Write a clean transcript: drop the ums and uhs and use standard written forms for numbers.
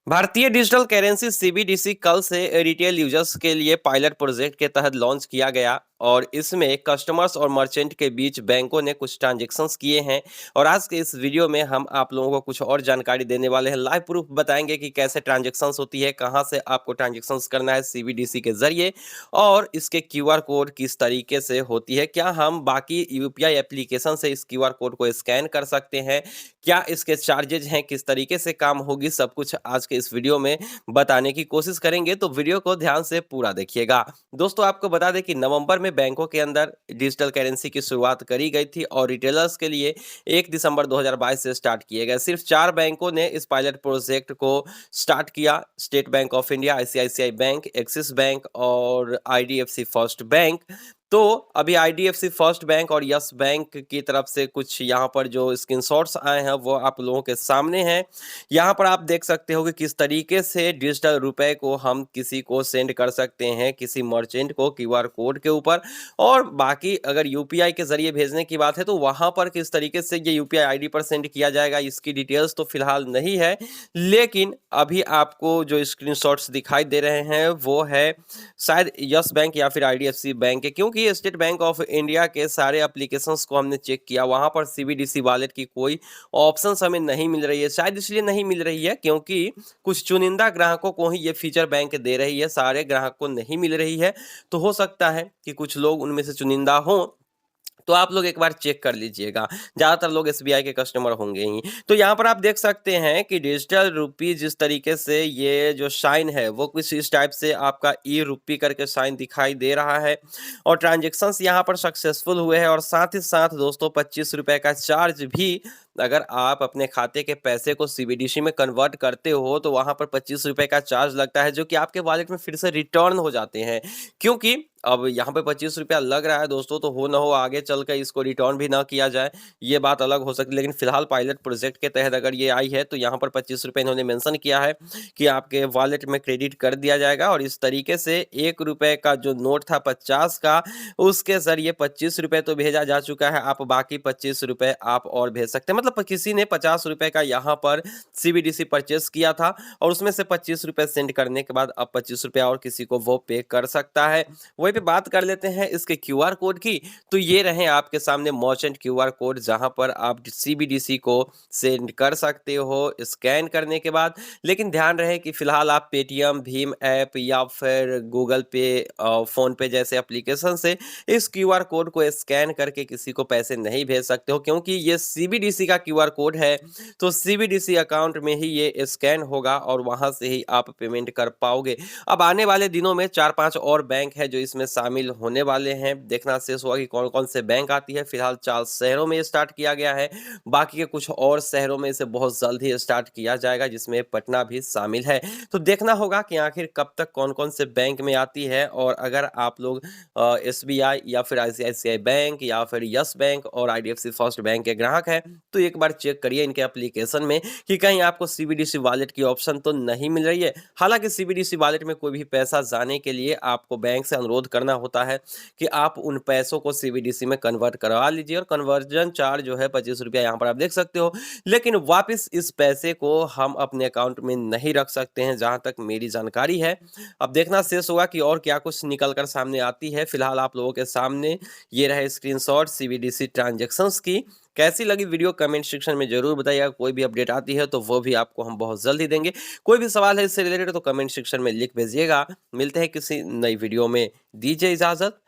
भारतीय digital currency CBDC कल से रिटेल यूजर्स के लिए पायलट प्रोजेक्ट के तहत लॉन्च किया गया और इसमें कस्टमर्स और मर्चेंट के बीच बैंकों ने कुछ ट्रांजैक्शंस किए हैं। और आज के इस वीडियो में हम आप लोगों को कुछ और जानकारी देने वाले हैं। लाइव प्रूफ बताएंगे कि कैसे ट्रांजैक्शंस होती है, कहां से आपको ट्रांजैक्शंस करना है सीबीडीसी के जरिए, और इसके क्यूआर कोड किस तरीके से होती है। क्या हम बाकी यूपीआई एप्लीकेशन से इस क्यूआर कोड को स्कैन कर सकते हैं, क्या इसके चार्जेज हैं, किस तरीके से काम होगी, सब कुछ आज के इस वीडियो में बताने की कोशिश करेंगे। तो वीडियो को ध्यान से पूरा देखिएगा। दोस्तों, आपको बता दें कि नवंबर में बैंकों के अंदर डिजिटल करेंसी की शुरुआत करी गई थी और रिटेलर्स के लिए 1 दिसंबर 2022 से स्टार्ट किए गए। सिर्फ 4 बैंकों ने इस पायलट प्रोजेक्ट को स्टार्ट किया: state bank of India, ICICI bank, axis bank और आईडीएफसी फर्स्ट बैंक। तो अभी आईडीएफसी फर्स्ट बैंक और यस बैंक की तरफ से कुछ यहाँ पर जो स्क्रीनशॉट्स आए हैं वो आप लोगों के सामने हैं। यहाँ पर आप देख सकते हो कि किस तरीके से डिजिटल रुपए को हम किसी को सेंड कर सकते हैं, किसी मर्चेंट को क्यूआर कोड के ऊपर। और बाकी अगर यूपीआई के जरिए भेजने की बात है तो वहां पर किस तरीके से ये यूपीआई आईडी पर सेंड किया जाएगा, इसकी डिटेल्स तो फिलहाल नहीं है। लेकिन अभी आपको जो स्क्रीनशॉट्स दिखाई दे रहे हैं वो है शायद यस बैंक या फिर आईडीएफसी बैंक है, क्योंकि स्टेट बैंक ऑफ इंडिया के सारे एप्लीकेशंस को हमने चेक किया, वहां पर सीबीडीसी वॉलेट की कोई ऑप्शंस हमें नहीं मिल रही है। शायद इसलिए नहीं मिल रही है क्योंकि कुछ चुनिंदा ग्राहकों को ही ये फीचर बैंक दे रही है, सारे ग्राहक को नहीं मिल रही है। तो हो सकता है कि कुछ लोग उनमें से चुनिंदा हों। तो आप लोग एक बार चेक कर लीजिएगा, ज़्यादातर लोग एसबीआई के कस्टमर होंगे ही। तो यहाँ पर आप देख सकते हैं कि डिजिटल रुपी जिस तरीके से ये जो साइन है वो कुछ इस टाइप से आपका ई रुपी करके साइन दिखाई दे रहा है और ट्रांजेक्शन्स यहाँ पर सक्सेसफुल हुए हैं। और साथ ही साथ दोस्तों 25 रुपये का चार्ज भी, अगर आप अपने खाते के पैसे को सीबीडीसी में कन्वर्ट करते हो तो वहाँ पर 25 रुपये का चार्ज लगता है, जो कि आपके वॉलेट में फिर से रिटर्न हो जाते हैं। क्योंकि अब यहाँ पे 25 रुपया लग रहा है दोस्तों, तो हो ना हो आगे चल के इसको रिटर्न भी ना किया जाए, ये बात अलग हो सकती है। लेकिन फिलहाल पायलट प्रोजेक्ट के तहत अगर ये आई है तो यहाँ पर 25 रुपये इन्होंने मेंशन किया है कि आपके वॉलेट में क्रेडिट कर दिया जाएगा। और इस तरीके से 1 रुपये का जो नोट था 50 का, उसके जरिए 25 रुपये तो भेजा जा चुका है। आप बाकी 25 रुपये आप और भेज सकते हैं। मतलब किसी ने 50 रुपये का यहाँ पर सीबीडीसी परचेस किया था और उसमें से 25 रुपये सेंड करने के बाद अब 25 रुपया और किसी को वो पे कर सकता है। वहीं पे बात कर लेते हैं इसके क्यूआर कोड की। तो ये रहे आपके सामने मर्चेंट क्यूआर कोड, जहां पर आप सीबीडीसी को सेंड कर सकते हो स्कैन करने के बाद। लेकिन ध्यान रहे कि फिलहाल आप पेटीएम, भीम ऐप या फिर गूगल पे, फोन पे जैसे एप्लीकेशन से इस क्यूआर कोड को स्कैन करके किसी को पैसे नहीं भेज सकते हो, क्योंकि ये सीबीडीसी का क्यूआर कोड है। तो सीबीडीसी अकाउंट में ही ये स्कैन होगा और वहां से ही आप पेमेंट कर पाओगे। अब आने वाले दिनों में 4-5 और बैंक है जो इसमें शामिल होने वाले हैं। देखना शेष हुआ कि कौन कौन से बैंक आती है। फिलहाल 4 शहरों में स्टार्ट किया गया है, बाकी के कुछ और शहरों में इसे बहुत जल्द ही स्टार्ट किया जाएगा, जिसमें पटना भी शामिल है। तो देखना होगा कि आखिर कब तक कौन कौन से बैंक में आती है। और अगर आप लोग एसबीआई या फिर आईसीआईसीआई बैंक या फिर यस बैंक और आईडीएफसी फर्स्ट बैंक के ग्राहक हैं तो एक बार चेक करिए इनके एप्लीकेशन में कि कहीं आपको सीबीडीसी वॉलेट की ऑप्शन तो नहीं मिल रही है। हालांकि सीबीडीसी वॉलेट में कोई भी पैसा जाने के लिए आपको बैंक से अनुरोध करना होता है कि आप उन पैसों को सीबीडीसी में कन्वर्ट करवा लीजिए, और कन्वर्जन चार्ज जो है 25 रुपया यहाँ पर आप देख सकते हो। लेकिन वापस इस पैसे को हम अपने अकाउंट में नहीं रख सकते हैं, जहां तक मेरी जानकारी है। अब देखना शेष होगा कि और क्या कुछ निकल कर सामने आती है। फिलहाल आप लोगों के सामने ये रहे स्क्रीनशॉट सीबीडीसी ट्रांजैक्शंस की। कैसी लगी वीडियो कमेंट सेक्शन में जरूर बताइएगा। कोई भी अपडेट आती है तो वो भी आपको हम बहुत जल्द ही देंगे। कोई भी सवाल है इससे रिलेटेड तो कमेंट सेक्शन में लिख भेजिएगा। मिलते हैं किसी नई वीडियो में, दीजिए इजाजत,